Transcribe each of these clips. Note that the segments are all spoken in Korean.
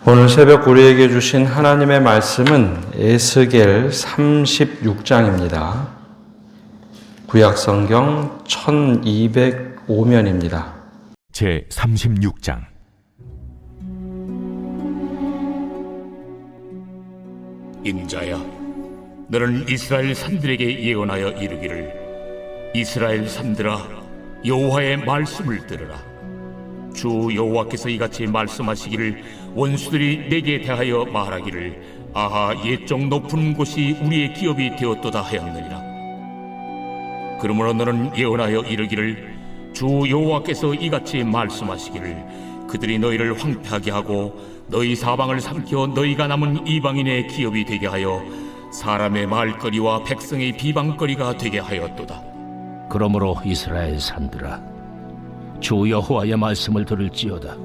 오늘 새벽 우리에게 주신 하나님의 말씀은 에스겔 36장입니다. 구약성경 1205면입니다. 제 36장. 인자야, 너는 이스라엘 산들에게 예언하여 이르기를, 이스라엘 산들아, 여호와의 말씀을 들으라. 주 여호와께서 이같이 말씀하시기를, 원수들이 내게 대하여 말하기를, 아하, 옛적 높은 곳이 우리의 기업이 되었도다 하였느니라. 그러므로 너는 예언하여 이르기를, 주 여호와께서 이같이 말씀하시기를, 그들이 너희를 황폐하게 하고 너희 사방을 삼켜 너희가 남은 이방인의 기업이 되게 하여 사람의 말거리와 백성의 비방거리가 되게 하였도다. 그러므로 이스라엘 산들아, 주 여호와의 말씀을 들을지어다.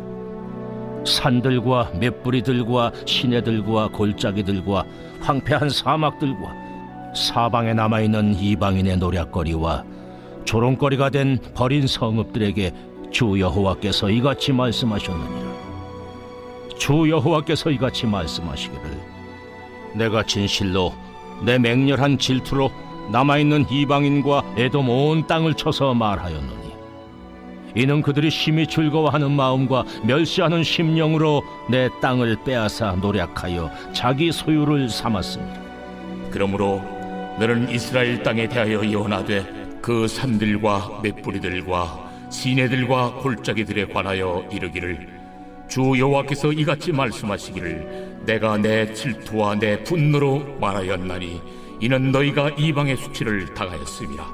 산들과 맷뿌리들과 시내들과 골짜기들과 황폐한 사막들과 사방에 남아있는 이방인의 노략거리와 조롱거리가 된 버린 성읍들에게 주 여호와께서 이같이 말씀하셨느니라. 주 여호와께서 이같이 말씀하시기를, 내가 진실로 내 맹렬한 질투로 남아있는 이방인과 에돔 온 땅을 쳐서 말하였노니, 이는 그들이 심히 즐거워하는 마음과 멸시하는 심령으로 내 땅을 빼앗아 노략하여 자기 소유를 삼았습니다. 그러므로 너는 이스라엘 땅에 대하여 예언하되, 그 산들과 맷뿌리들과 시내들과 골짜기들에 관하여 이르기를, 주 여호와께서 이같이 말씀하시기를, 내가 내 질투와 내 분노로 말하였나니 이는 너희가 이방의 수치를 당하였음이라.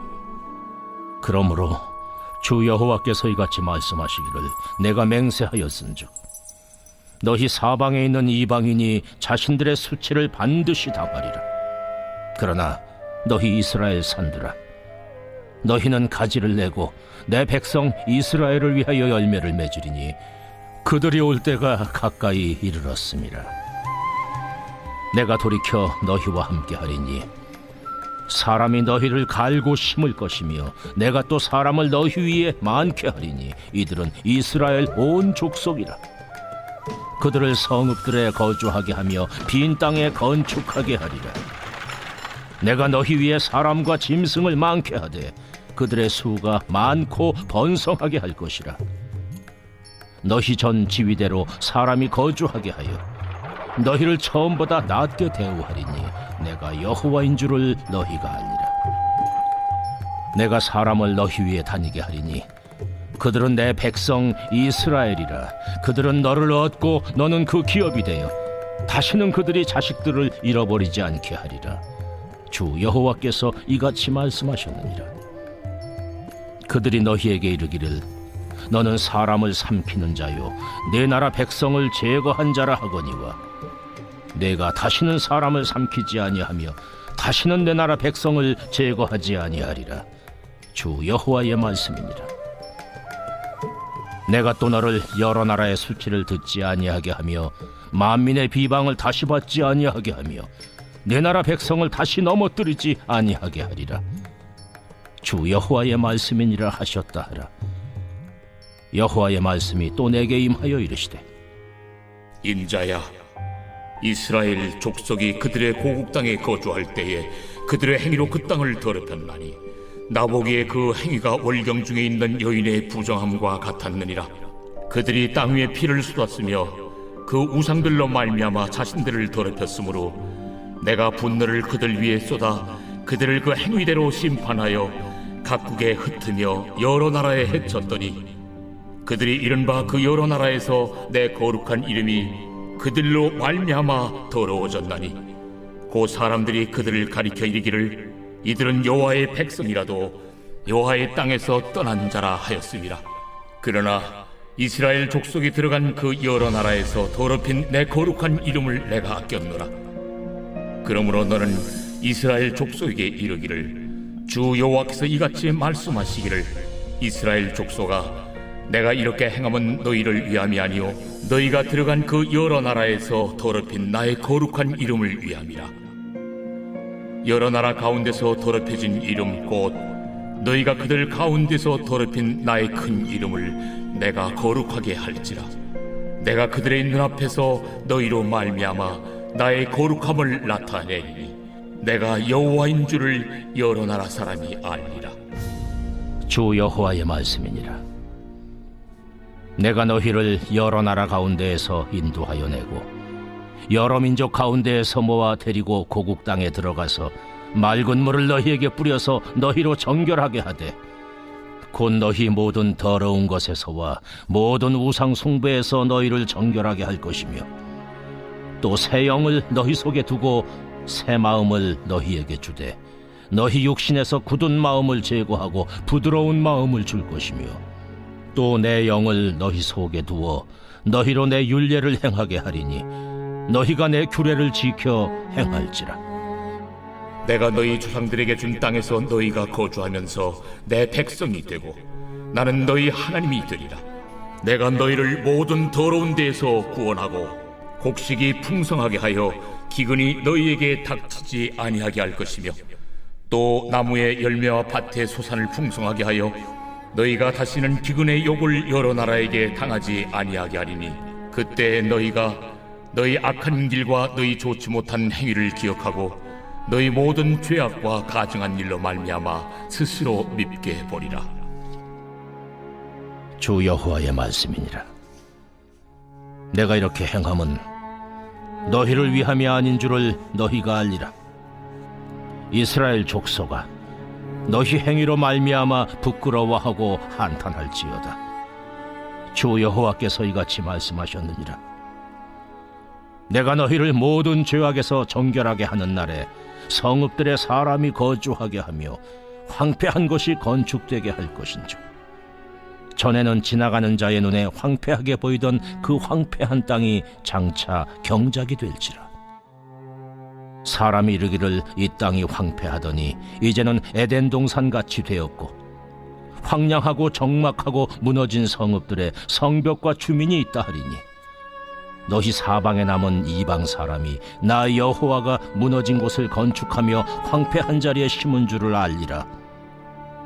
그러므로 주 여호와께서 이같이 말씀하시기를, 내가 맹세하였은즉 너희 사방에 있는 이방인이 자신들의 수치를 반드시 당하리라. 그러나 너희 이스라엘 산들아, 너희는 가지를 내고 내 백성 이스라엘을 위하여 열매를 맺으리니 그들이 올 때가 가까이 이르렀음이라. 내가 돌이켜 너희와 함께하리니 사람이 너희를 갈고 심을 것이며 내가 또 사람을 너희 위에 많게 하리니 이들은 이스라엘 온 족속이라. 그들을 성읍들에 거주하게 하며 빈 땅에 건축하게 하리라. 내가 너희 위에 사람과 짐승을 많게 하되 그들의 수가 많고 번성하게 할 것이라. 너희 전 지위대로 사람이 거주하게 하여 너희를 처음보다 낮게 대우하리니 내가 여호와인 줄을 너희가 알리라. 내가 사람을 너희 위에 다니게 하리니 그들은 내 백성 이스라엘이라. 그들은 너를 얻고 너는 그 기업이 되어 다시는 그들이 자식들을 잃어버리지 않게 하리라. 주 여호와께서 이같이 말씀하셨느니라. 그들이 너희에게 이르기를, 너는 사람을 삼키는 자요 내 나라 백성을 제거한 자라 하거니와, 내가 다시는 사람을 삼키지 아니하며 다시는 내 나라 백성을 제거하지 아니하리라. 주 여호와의 말씀이니라. 내가 또 너를 여러 나라의 수치를 듣지 아니하게 하며 만민의 비방을 다시 받지 아니하게 하며 내 나라 백성을 다시 넘어뜨리지 아니하게 하리라. 주 여호와의 말씀이니라 하셨다 하라. 여호와의 말씀이 또 내게 임하여 이르시되, 인자야, 이스라엘 족속이 그들의 고국 땅에 거주할 때에 그들의 행위로 그 땅을 더럽혔나니 나보기에 그 행위가 월경 중에 있는 여인의 부정함과 같았느니라. 그들이 땅 위에 피를 쏟았으며 그 우상들로 말미암아 자신들을 더럽혔으므로 내가 분노를 그들 위에 쏟아 그들을 그 행위대로 심판하여 각국에 흩으며 여러 나라에 해쳤더니, 그들이 이른바 그 여러 나라에서 내 거룩한 이름이 그들로 말미암아 더러워졌나니, 그 사람들이 그들을 가리켜 이르기를, 이들은 여호와의 백성이라도 여호와의 땅에서 떠난 자라 하였음이라. 그러나 이스라엘 족속이 들어간 그 여러 나라에서 더럽힌 내 거룩한 이름을 내가 아꼈노라. 그러므로 너는 이스라엘 족속에게 이르기를, 주 여호와께서 이같이 말씀하시기를, 이스라엘 족속아, 내가 이렇게 행함은 너희를 위함이 아니요 너희가 들어간 그 여러 나라에서 더럽힌 나의 거룩한 이름을 위함이라. 여러 나라 가운데서 더럽혀진 이름 곧 너희가 그들 가운데서 더럽힌 나의 큰 이름을 내가 거룩하게 할지라. 내가 그들의 눈앞에서 너희로 말미암아 나의 거룩함을 나타내리니 내가 여호와인 줄을 여러 나라 사람이 알리라. 주 여호와의 말씀이니라. 내가 너희를 여러 나라 가운데에서 인도하여 내고 여러 민족 가운데에서 모아 데리고 고국 땅에 들어가서 맑은 물을 너희에게 뿌려서 너희로 정결하게 하되 곧 너희 모든 더러운 것에서와 모든 우상 숭배에서 너희를 정결하게 할 것이며 또 새 영을 너희 속에 두고 새 마음을 너희에게 주되 너희 육신에서 굳은 마음을 제거하고 부드러운 마음을 줄 것이며 또 내 영을 너희 속에 두어 너희로 내 율례를 행하게 하리니 너희가 내 규례를 지켜 행할지라. 내가 너희 조상들에게 준 땅에서 너희가 거주하면서 내 백성이 되고 나는 너희 하나님이 되리라. 내가 너희를 모든 더러운 데에서 구원하고 곡식이 풍성하게 하여 기근이 너희에게 닥치지 아니하게 할 것이며 또 나무의 열매와 밭의 소산을 풍성하게 하여 너희가 다시는 기근의 욕을 여러 나라에게 당하지 아니하게 하리니 그때 너희가 너희 악한 길과 너희 좋지 못한 행위를 기억하고 너희 모든 죄악과 가증한 일로 말미암아 스스로 밉게 보리라. 주 여호와의 말씀이니라. 내가 이렇게 행함은 너희를 위함이 아닌 줄을 너희가 알리라. 이스라엘 족속아, 너희 행위로 말미암아 부끄러워하고 한탄할지어다. 주 여호와께서 이같이 말씀하셨느니라. 내가 너희를 모든 죄악에서 정결하게 하는 날에 성읍들에 사람이 거주하게 하며 황폐한 것이 건축되게 할 것인즉 전에는 지나가는 자의 눈에 황폐하게 보이던 그 황폐한 땅이 장차 경작이 될지라. 사람이 이르기를 이 땅이 황폐하더니 이제는 에덴 동산같이 되었고 황량하고 적막하고 무너진 성읍들에 성벽과 주민이 있다 하리니 너희 사방에 남은 이방 사람이 나 여호와가 무너진 곳을 건축하며 황폐한 자리에 심은 줄을 알리라.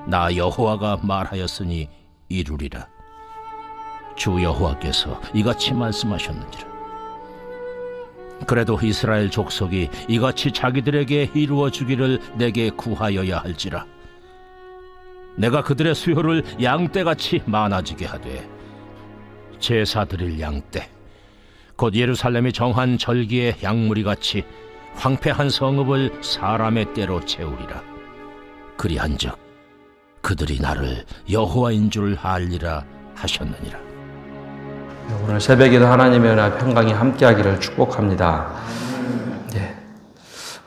나 여호와가 말하였으니 이루리라. 주 여호와께서 이같이 말씀하셨느니라. 그래도 이스라엘 족속이 이같이 자기들에게 이루어 주기를 내게 구하여야 할지라. 내가 그들의 수요를 양떼같이 많아지게 하되 제사 드릴 양떼 곧 예루살렘이 정한 절기의 양무리같이 황폐한 성읍을 사람의 떼로 채우리라. 그리한즉 그들이 나를 여호와인 줄 알리라 하셨느니라. 오늘 새벽에도 하나님의 은혜와 평강이 함께하기를 축복합니다.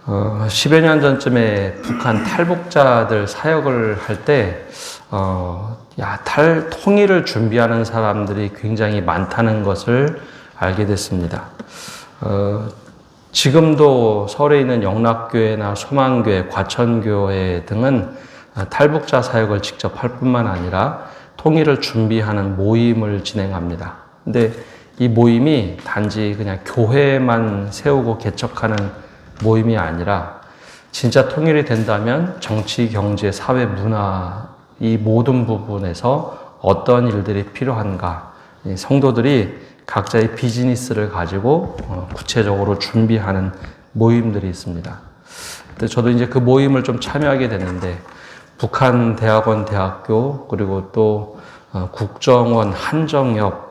10여 년 전쯤에 북한 탈북자들 사역을 할 때 통일을 준비하는 사람들이 굉장히 많다는 것을 알게 됐습니다. 지금도 서울에 있는 영락교회나 소망교회, 과천교회 등은 탈북자 사역을 직접 할 뿐만 아니라 통일을 준비하는 모임을 진행합니다. 근데 이 모임이 단지 그냥 교회만 세우고 개척하는 모임이 아니라 진짜 통일이 된다면 정치, 경제, 사회, 문화 이 모든 부분에서 어떤 일들이 필요한가 성도들이 각자의 비즈니스를 가지고 구체적으로 준비하는 모임들이 있습니다. 근데 저도 이제 그 모임을 좀 참여하게 됐는데 북한 대학원 대학교 그리고 또 국정원 한정역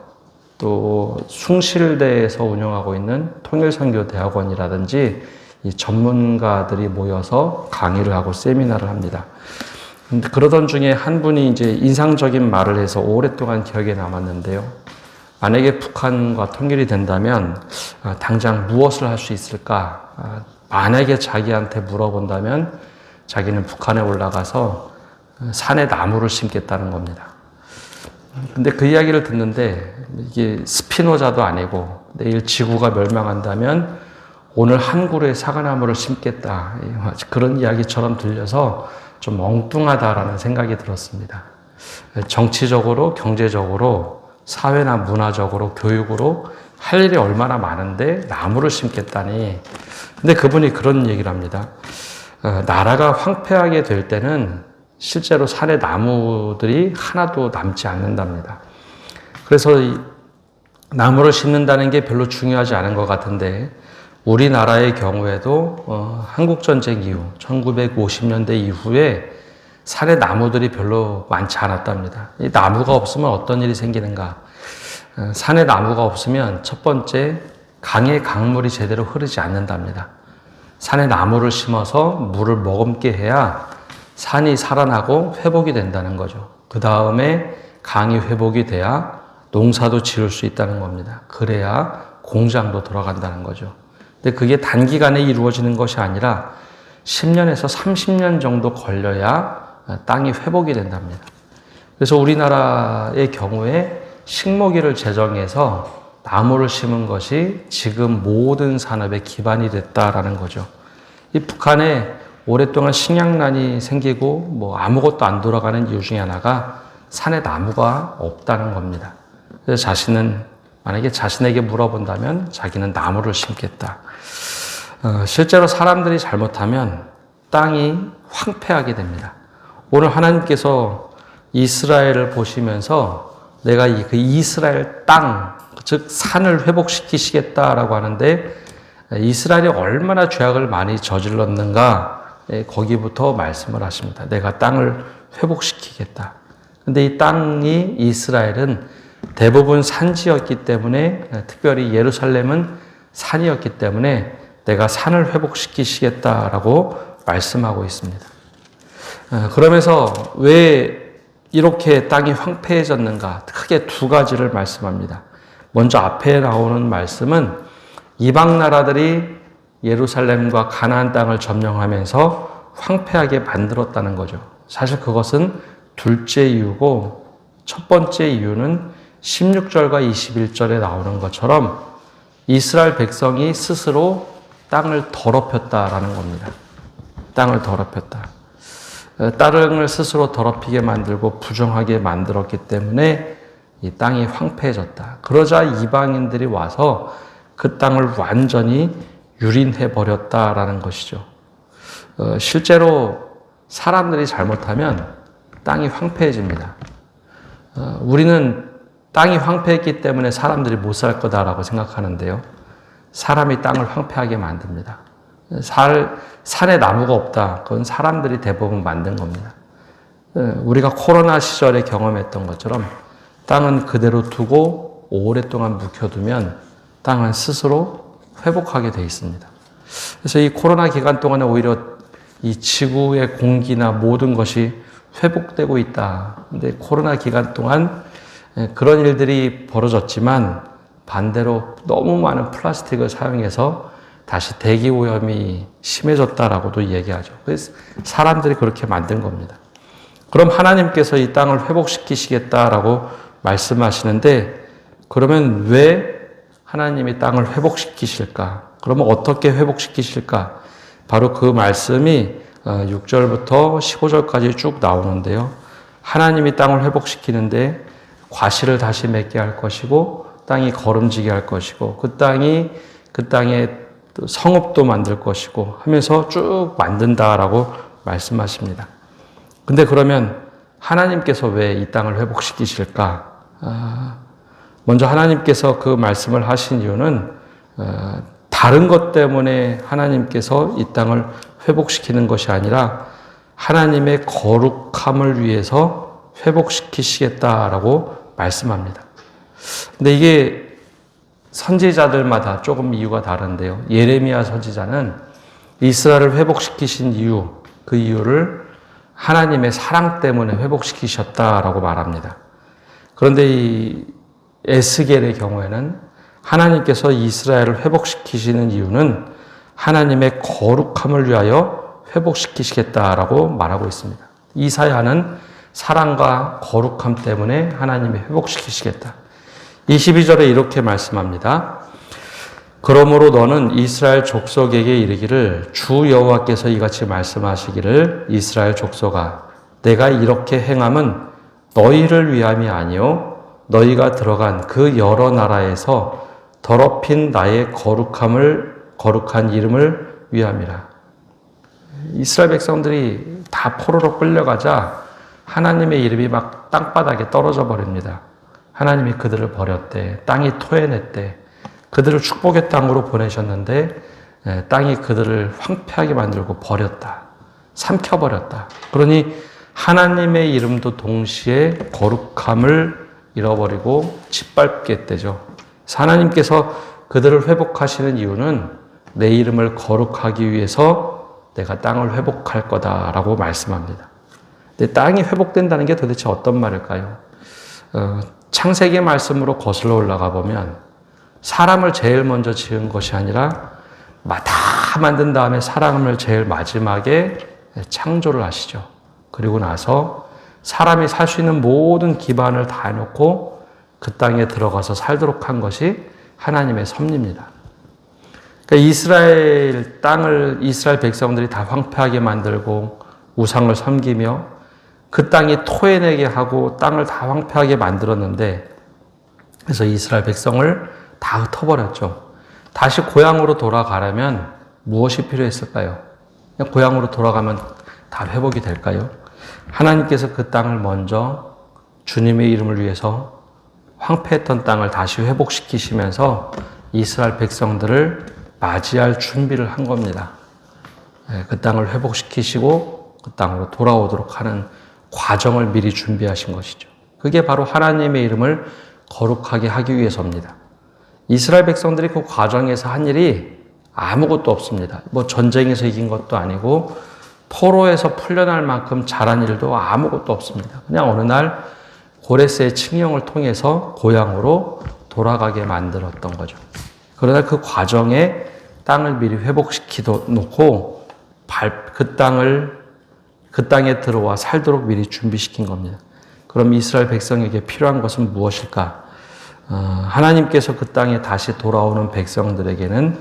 또 숭실대에서 운영하고 있는 통일선교대학원이라든지 이 전문가들이 모여서 강의를 하고 세미나를 합니다. 근데 그러던 중에 한 분이 이제 인상적인 말을 해서 오랫동안 기억에 남았는데요. 만약에 북한과 통일이 된다면 당장 무엇을 할 수 있을까? 만약에 자기한테 물어본다면 자기는 북한에 올라가서 산에 나무를 심겠다는 겁니다. 근데 그 이야기를 듣는데 이게 스피노자도 아니고 내일 지구가 멸망한다면 오늘 한 그루의 사과나무를 심겠다. 그런 이야기처럼 들려서 좀 엉뚱하다라는 생각이 들었습니다. 정치적으로, 경제적으로, 사회나 문화적으로, 교육으로 할 일이 얼마나 많은데 나무를 심겠다니. 근데 그분이 그런 얘기를 합니다. 나라가 황폐하게 될 때는 실제로 산에 나무들이 하나도 남지 않는답니다. 그래서 나무를 심는다는 게 별로 중요하지 않은 것 같은데 우리나라의 경우에도 한국전쟁 이후 1950년대 이후에 산에 나무들이 별로 많지 않았답니다. 이 나무가 없으면 어떤 일이 생기는가? 산에 나무가 없으면 첫 번째 강의 강물이 제대로 흐르지 않는답니다. 산에 나무를 심어서 물을 머금게 해야 산이 살아나고 회복이 된다는 거죠. 그 다음에 강이 회복이 돼야 농사도 지을 수 있다는 겁니다. 그래야 공장도 돌아간다는 거죠. 근데 그게 단기간에 이루어지는 것이 아니라 10년에서 30년 정도 걸려야 땅이 회복이 된답니다. 그래서 우리나라의 경우에 식목일을 제정해서 나무를 심은 것이 지금 모든 산업의 기반이 됐다라는 거죠. 이 북한에 오랫동안 식량난이 생기고 아무것도 안 돌아가는 이유 중에 하나가 산에 나무가 없다는 겁니다. 그래서 자신은 만약에 자신에게 물어본다면 자기는 나무를 심겠다. 실제로 사람들이 잘못하면 땅이 황폐하게 됩니다. 오늘 하나님께서 이스라엘을 보시면서 내가 그 이스라엘 땅, 즉 산을 회복시키시겠다라고 하는데 이스라엘이 얼마나 죄악을 많이 저질렀는가 거기부터 말씀을 하십니다. 내가 땅을 회복시키겠다. 근데 이 땅이 이스라엘은 대부분 산지였기 때문에 특별히 예루살렘은 산이었기 때문에 내가 산을 회복시키시겠다라고 말씀하고 있습니다. 그러면서 왜 이렇게 땅이 황폐해졌는가? 크게 두 가지를 말씀합니다. 먼저 앞에 나오는 말씀은 이방 나라들이 예루살렘과 가나안 땅을 점령하면서 황폐하게 만들었다는 거죠. 사실 그것은 둘째 이유고 첫 번째 이유는 16절과 21절에 나오는 것처럼 이스라엘 백성이 스스로 땅을 더럽혔다라는 겁니다. 땅을 더럽혔다. 땅을 스스로 더럽히게 만들고 부정하게 만들었기 때문에 이 땅이 황폐해졌다. 그러자 이방인들이 와서 그 땅을 완전히 유린해 버렸다라는 것이죠. 실제로 사람들이 잘못하면 땅이 황폐해집니다. 우리는 땅이 황폐했기 때문에 사람들이 못 살 거다라고 생각하는데요. 사람이 땅을 황폐하게 만듭니다. 산에 나무가 없다. 그건 사람들이 대부분 만든 겁니다. 우리가 코로나 시절에 경험했던 것처럼 땅은 그대로 두고 오랫동안 묵혀두면 땅은 스스로 회복하게 되어 있습니다. 그래서 이 코로나 기간 동안에 오히려 이 지구의 공기나 모든 것이 회복되고 있다. 근데 코로나 기간 동안 그런 일들이 벌어졌지만 반대로 너무 많은 플라스틱을 사용해서 다시 대기 오염이 심해졌다라고도 얘기하죠. 그래서 사람들이 그렇게 만든 겁니다. 그럼 하나님께서 이 땅을 회복시키시겠다라고 말씀하시는데 그러면 왜 하나님이 땅을 회복시키실까? 그러면 어떻게 회복시키실까? 바로 그 말씀이 6절부터 15절까지 쭉 나오는데요. 하나님이 땅을 회복시키는데 과실을 다시 맺게 할 것이고 땅이 거름지게 할 것이고 그 땅에 성읍도 만들 것이고 하면서 쭉 만든다라고 말씀하십니다. 근데 그러면 하나님께서 왜 이 땅을 회복시키실까? 먼저 하나님께서 그 말씀을 하신 이유는 다른 것 때문에 하나님께서 이 땅을 회복시키는 것이 아니라 하나님의 거룩함을 위해서 회복시키시겠다라고 말씀합니다. 근데 이게 선지자들마다 조금 이유가 다른데요. 예레미야 선지자는 이스라엘을 회복시키신 이유, 그 이유를 하나님의 사랑 때문에 회복시키셨다라고 말합니다. 그런데 이 에스겔의 경우에는 하나님께서 이스라엘을 회복시키시는 이유는 하나님의 거룩함을 위하여 회복시키시겠다라고 말하고 있습니다. 이사야는 사랑과 거룩함 때문에 하나님이 회복시키시겠다. 22절에 이렇게 말씀합니다. 그러므로 너는 이스라엘 족속에게 이르기를 주 여호와께서 이같이 말씀하시기를 이스라엘 족속아 내가 이렇게 행함은 너희를 위함이 아니요 너희가 들어간 그 여러 나라에서 더럽힌 나의 거룩한 이름을 위함이라. 이스라엘 백성들이 다 포로로 끌려가자 하나님의 이름이 막 땅바닥에 떨어져 버립니다. 하나님이 그들을 버렸대. 땅이 토해냈대. 그들을 축복의 땅으로 보내셨는데 땅이 그들을 황폐하게 만들고 버렸다. 삼켜버렸다. 그러니 하나님의 이름도 동시에 거룩함을 잃어버리고 짓밟게 되죠. 하나님께서 그들을 회복하시는 이유는 내 이름을 거룩하기 위해서 내가 땅을 회복할 거다라고 말씀합니다. 근데 땅이 회복된다는 게 도대체 어떤 말일까요? 창세기 말씀으로 거슬러 올라가 보면 사람을 제일 먼저 지은 것이 아니라 다 만든 다음에 사람을 제일 마지막에 창조를 하시죠. 그리고 나서 사람이 살 수 있는 모든 기반을 다 해놓고 그 땅에 들어가서 살도록 한 것이 하나님의 섭리입니다. 그러니까 이스라엘 백성들이 다 황폐하게 만들고 우상을 섬기며 그 땅이 토해내게 하고 땅을 다 황폐하게 만들었는데, 그래서 이스라엘 백성을 다 흩어버렸죠. 다시 고향으로 돌아가려면 무엇이 필요했을까요? 그냥 고향으로 돌아가면 다 회복이 될까요? 하나님께서 그 땅을 먼저 주님의 이름을 위해서 황폐했던 땅을 다시 회복시키시면서 이스라엘 백성들을 맞이할 준비를 한 겁니다. 그 땅을 회복시키시고 그 땅으로 돌아오도록 하는 과정을 미리 준비하신 것이죠. 그게 바로 하나님의 이름을 거룩하게 하기 위해서입니다. 이스라엘 백성들이 그 과정에서 한 일이 아무것도 없습니다. 전쟁에서 이긴 것도 아니고 포로에서 풀려날 만큼 잘한 일도 아무것도 없습니다. 그냥 어느 날 고레스의 칙령을 통해서 고향으로 돌아가게 만들었던 거죠. 그러나 그 과정에 땅을 미리 회복시켜 놓고 그 땅에 들어와 살도록 미리 준비시킨 겁니다. 그럼 이스라엘 백성에게 필요한 것은 무엇일까? 하나님께서 그 땅에 다시 돌아오는 백성들에게는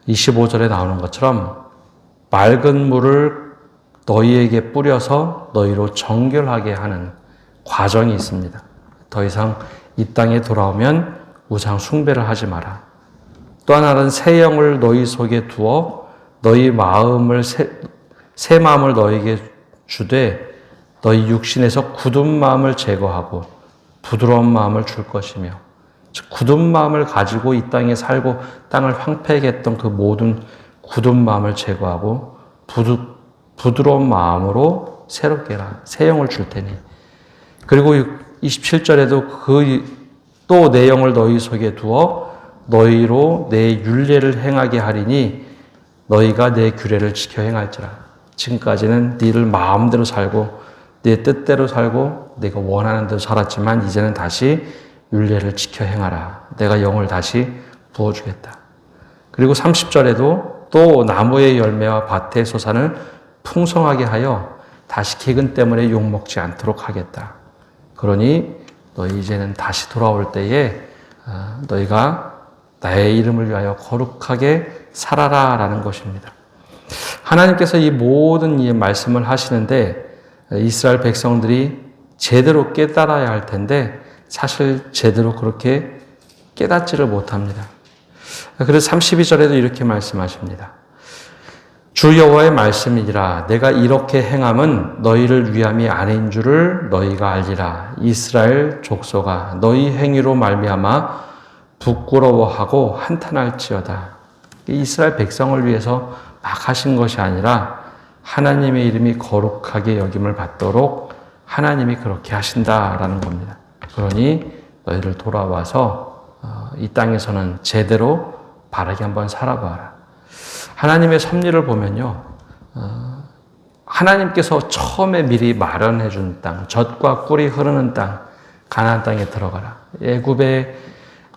25절에 나오는 것처럼 맑은 물을 너희에게 뿌려서 너희로 정결하게 하는 과정이 있습니다. 더 이상 이 땅에 돌아오면 우상 숭배를 하지 마라. 또 하나는 새 영을 너희 속에 두어 너희 마음을 새 마음을 너희에게 주되 너희 육신에서 굳은 마음을 제거하고 부드러운 마음을 줄 것이며, 즉 굳은 마음을 가지고 이 땅에 살고 땅을 황폐하게 했던 그 모든 굳은 마음을 제거하고 부드러운 마음으로 새롭게 해라. 새 영을 줄 테니. 그리고 27절에도 또 내 영을 너희 속에 두어 너희로 내 율례를 행하게 하리니 너희가 내 규례를 지켜 행할지라. 지금까지는 네를 마음대로 살고 네 뜻대로 살고 내가 원하는 대로 살았지만 이제는 다시 율례를 지켜 행하라. 내가 영을 다시 부어주겠다. 그리고 30절에도 또 나무의 열매와 밭의 소산을 풍성하게 하여 다시 기근 때문에 욕먹지 않도록 하겠다. 그러니 너희 이제는 다시 돌아올 때에 너희가 나의 이름을 위하여 거룩하게 살아라 라는 것입니다. 하나님께서 이 모든 이 말씀을 하시는데 이스라엘 백성들이 제대로 깨달아야 할 텐데 사실 제대로 그렇게 깨닫지를 못합니다. 그래서 32절에도 이렇게 말씀하십니다. 주 여호와의 말씀이니라. 내가 이렇게 행함은 너희를 위함이 아닌 줄을 너희가 알리라. 이스라엘 족속아 너희 행위로 말미암아 부끄러워하고 한탄할지어다. 이스라엘 백성을 위해서 막 하신 것이 아니라 하나님의 이름이 거룩하게 여김을 받도록 하나님이 그렇게 하신다라는 겁니다. 그러니 너희를 돌아와서 이 땅에서는 제대로 바르게 한번 살아봐라. 하나님의 섭리를 보면요, 하나님께서 처음에 미리 마련해 준 땅, 젖과 꿀이 흐르는 땅, 가나안 땅에 들어가라. 애굽의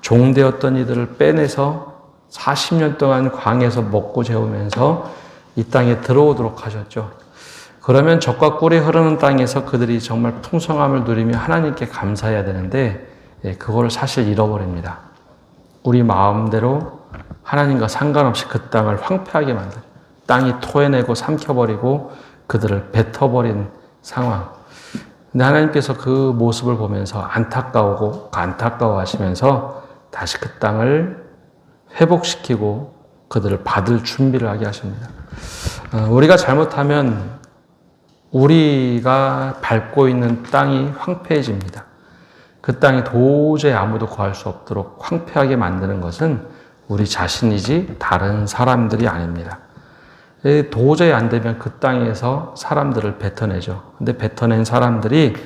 종되었던 이들을 빼내서 40년 동안 광에서 먹고 재우면서 이 땅에 들어오도록 하셨죠. 그러면 젖과 꿀이 흐르는 땅에서 그들이 정말 풍성함을 누리며 하나님께 감사해야 되는데 그거를 사실 잃어버립니다. 우리 마음대로 하나님과 상관없이 그 땅을 황폐하게 만들어 땅이 토해내고 삼켜버리고 그들을 뱉어버린 상황. 근데 하나님께서 그 모습을 보면서 안타까워하시면서 다시 그 땅을 회복시키고 그들을 받을 준비를 하게 하십니다. 우리가 잘못하면 우리가 밟고 있는 땅이 황폐해집니다. 그 땅이 도저히 아무도 구할 수 없도록 황폐하게 만드는 것은 우리 자신이지 다른 사람들이 아닙니다. 도저히 안 되면 그 땅에서 사람들을 뱉어내죠. 근데 뱉어낸 사람들이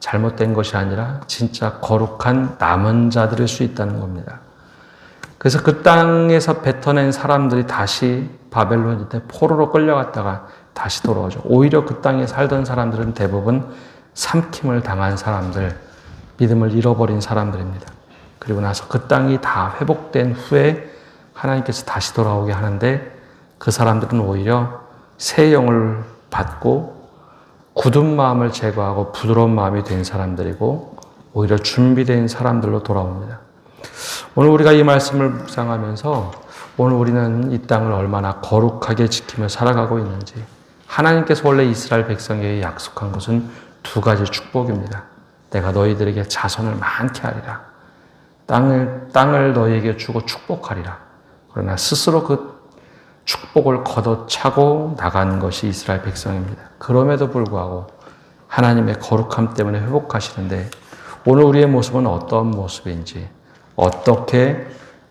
잘못된 것이 아니라 진짜 거룩한 남은 자들일 수 있다는 겁니다. 그래서 그 땅에서 뱉어낸 사람들이 다시 바벨론일 때 포로로 끌려갔다가 다시 돌아오죠. 오히려 그 땅에 살던 사람들은 대부분 삼킴을 당한 사람들, 믿음을 잃어버린 사람들입니다. 그리고 나서 그 땅이 다 회복된 후에 하나님께서 다시 돌아오게 하는데 그 사람들은 오히려 새 영을 받고 굳은 마음을 제거하고 부드러운 마음이 된 사람들이고 오히려 준비된 사람들로 돌아옵니다. 오늘 우리가 이 말씀을 묵상하면서 오늘 우리는 이 땅을 얼마나 거룩하게 지키며 살아가고 있는지, 하나님께서 원래 이스라엘 백성에게 약속한 것은 두 가지 축복입니다. 내가 너희들에게 자손을 많게 하리라. 땅을 너희에게 주고 축복하리라. 그러나 스스로 그 축복을 걷어차고 나간 것이 이스라엘 백성입니다. 그럼에도 불구하고 하나님의 거룩함 때문에 회복하시는데 오늘 우리의 모습은 어떤 모습인지, 어떻게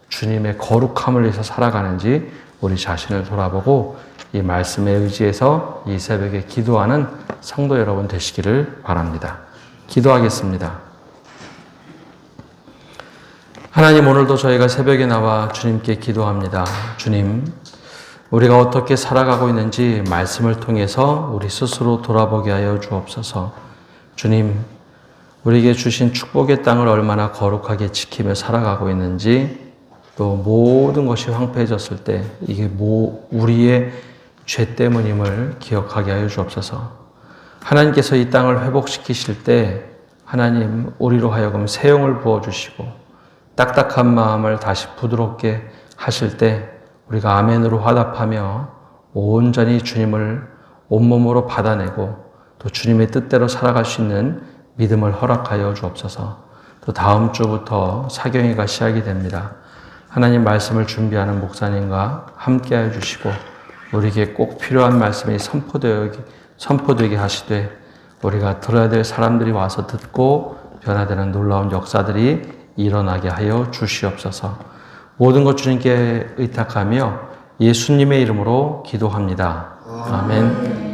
주님의 거룩함을 위해서 살아가는지 우리 자신을 돌아보고 이 말씀에 의지해서 이 새벽에 기도하는 성도 여러분 되시기를 바랍니다. 기도하겠습니다. 하나님, 오늘도 저희가 새벽에 나와 주님께 기도합니다. 주님, 우리가 어떻게 살아가고 있는지 말씀을 통해서 우리 스스로 돌아보게 하여 주옵소서. 주님, 우리에게 주신 축복의 땅을 얼마나 거룩하게 지키며 살아가고 있는지, 또 모든 것이 황폐해졌을 때 이게 우리의 죄 때문임을 기억하게 하여 주옵소서. 하나님께서 이 땅을 회복시키실 때 하나님, 우리로 하여금 새 영을 부어주시고 딱딱한 마음을 다시 부드럽게 하실 때 우리가 아멘으로 화답하며 온전히 주님을 온몸으로 받아내고 또 주님의 뜻대로 살아갈 수 있는 믿음을 허락하여 주옵소서. 또 다음 주부터 사경회가 시작이 됩니다. 하나님 말씀을 준비하는 목사님과 함께하여 주시고 우리에게 꼭 필요한 말씀이 선포되게 하시되 우리가 들어야 될 사람들이 와서 듣고 변화되는 놀라운 역사들이 일어나게 하여 주시옵소서. 모든 것 주님께 의탁하며 예수님의 이름으로 기도합니다. 아멘.